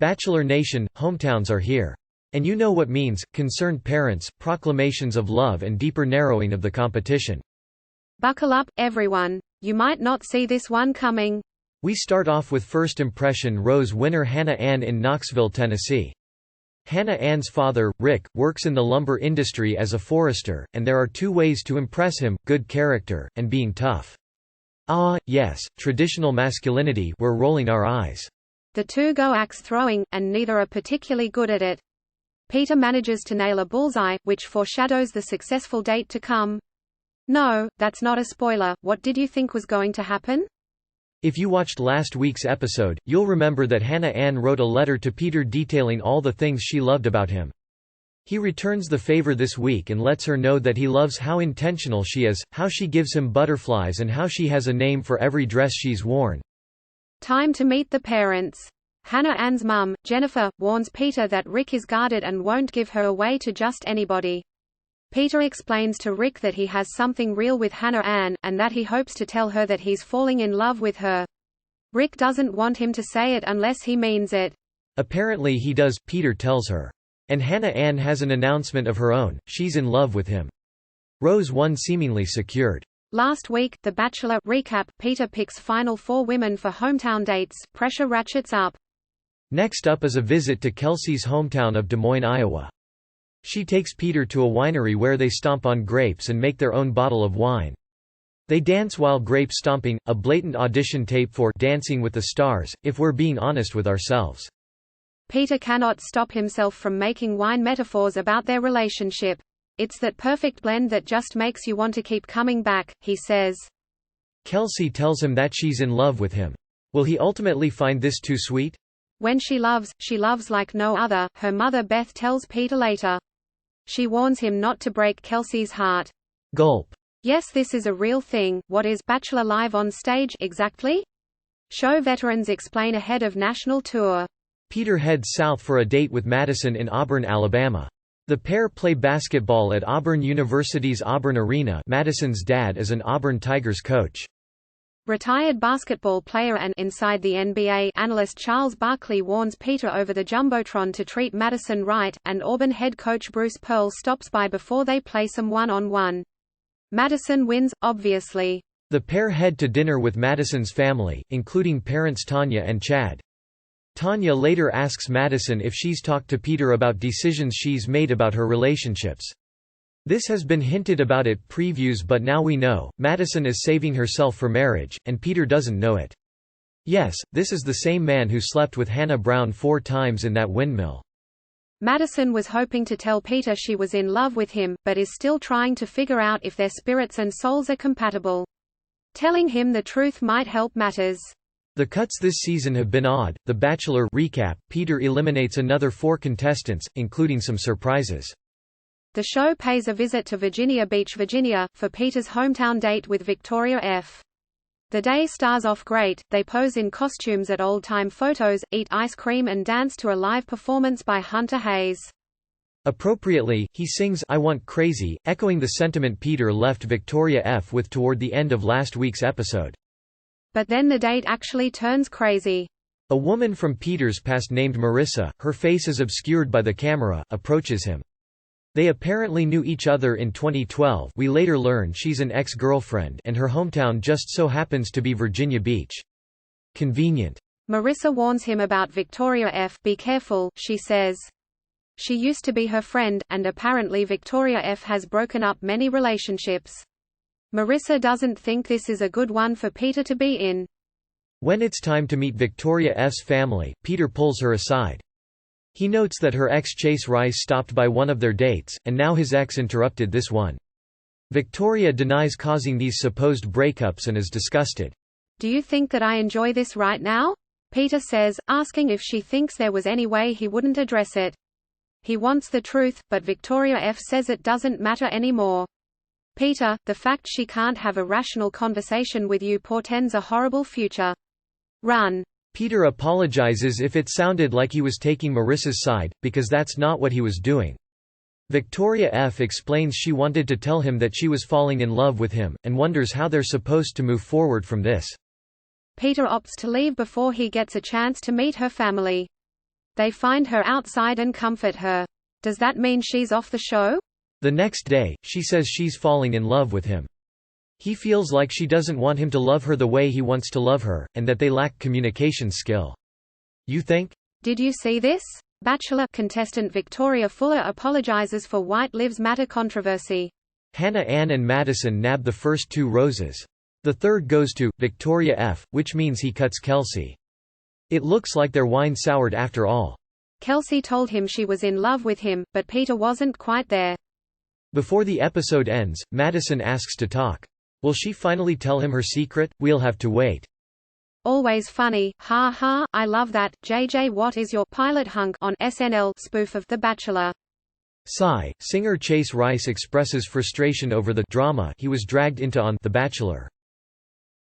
Bachelor Nation, hometowns are here. And you know what means, concerned parents, proclamations of love and deeper narrowing of the competition. Buckle up, everyone. You might not see this one coming. We start off with First Impression Rose winner Hannah Ann in Knoxville, Tennessee. Hannah Ann's father, Rick, works in the lumber industry as a forester, and there are two ways to impress him: good character, and being tough. Ah, yes, traditional masculinity, we're rolling our eyes. The two go axe throwing, and neither are particularly good at it. Peter manages to nail a bullseye, which foreshadows the successful date to come. No, that's not a spoiler. What did you think was going to happen? If you watched last week's episode, you'll remember that Hannah Ann wrote a letter to Peter detailing all the things she loved about him. He returns the favor this week and lets her know that he loves how intentional she is, how she gives him butterflies, and how she has a name for every dress she's worn. Time to meet the parents. Hannah Ann's mum, Jennifer, warns Peter that Rick is guarded and won't give her away to just anybody. Peter explains to Rick that he has something real with Hannah Ann, and that he hopes to tell her that he's falling in love with her. Rick doesn't want him to say it unless he means it. Apparently he does, Peter tells her. And Hannah Ann has an announcement of her own: she's in love with him. Rose won seemingly secured. Last week, The Bachelor recap, Peter picks final 4 women for hometown dates, pressure ratchets up. Next up is a visit to Kelsey's hometown of Des Moines, Iowa. She takes Peter to a winery where they stomp on grapes and make their own bottle of wine. They dance while grape stomping, a blatant audition tape for Dancing with the Stars, if we're being honest with ourselves. Peter cannot stop himself from making wine metaphors about their relationship. It's that perfect blend that just makes you want to keep coming back, he says. Kelsey tells him that she's in love with him. Will he ultimately find this too sweet? When she loves like no other, her mother Beth tells Peter later. She warns him not to break Kelsey's heart. Gulp. Yes, this is a real thing. What is Bachelor Live on stage exactly? Show veterans explain ahead of national tour. Peter heads south for a date with Madison in Auburn, Alabama. The pair play basketball at Auburn University's Auburn Arena. Madison's dad is an Auburn Tigers coach. Retired basketball player and Inside the NBA analyst Charles Barkley warns Peter over the Jumbotron to treat Madison right, and Auburn head coach Bruce Pearl stops by before they play some one-on-one. Madison wins, obviously. The pair head to dinner with Madison's family, including parents Tanya and Chad. Tanya later asks Madison if she's talked to Peter about decisions she's made about her relationships. This has been hinted about at previews, but now we know, Madison is saving herself for marriage, and Peter doesn't know it. Yes, this is the same man who slept with Hannah Brown 4 times in that windmill. Madison was hoping to tell Peter she was in love with him, but is still trying to figure out if their spirits and souls are compatible. Telling him the truth might help matters. The cuts this season have been odd. The Bachelor recap, Peter eliminates another 4 contestants, including some surprises. The show pays a visit to Virginia Beach, Virginia, for Peter's hometown date with Victoria F. The day starts off great. They pose in costumes at old-time photos, eat ice cream and dance to a live performance by Hunter Hayes. Appropriately, he sings "I Want Crazy," echoing the sentiment Peter left Victoria F with toward the end of last week's episode. But then the date actually turns crazy. A woman from Peter's past named Marissa, her face is obscured by the camera, approaches him. They apparently knew each other in 2012. We later learn she's an ex-girlfriend, and her hometown just so happens to be Virginia Beach. Convenient. Marissa warns him about Victoria F. Be careful, she says. She used to be her friend, and apparently Victoria F. has broken up many relationships. Marissa doesn't think this is a good one for Peter to be in. When it's time to meet Victoria F's family, Peter pulls her aside. He notes that her ex Chase Rice stopped by one of their dates, and now his ex interrupted this one. Victoria denies causing these supposed breakups and is disgusted. Do you think that I enjoy this right now? Peter says, asking if she thinks there was any way he wouldn't address it. He wants the truth, but Victoria F says it doesn't matter anymore. Peter, the fact she can't have a rational conversation with you portends a horrible future. Run. Peter apologizes if it sounded like he was taking Marissa's side, because that's not what he was doing. Victoria F explains she wanted to tell him that she was falling in love with him, and wonders how they're supposed to move forward from this. Peter opts to leave before he gets a chance to meet her family. They find her outside and comfort her. Does that mean she's off the show? The next day, she says she's falling in love with him. He feels like she doesn't want him to love her the way he wants to love her, and that they lack communication skill. You think? Did you see this? Bachelor contestant Victoria Fuller apologizes for White Lives Matter controversy. Hannah Ann and Madison nab the first 2 roses. The third goes to Victoria F., which means he cuts Kelsey. It looks like their wine soured after all. Kelsey told him she was in love with him, but Peter wasn't quite there. Before the episode ends, Madison asks to talk. Will she finally tell him her secret? We'll have to wait. Always funny, ha ha, I love that. JJ, what is your pilot hunk on SNL spoof of The Bachelor? Sigh. Singer Chase Rice expresses frustration over the drama he was dragged into on The Bachelor.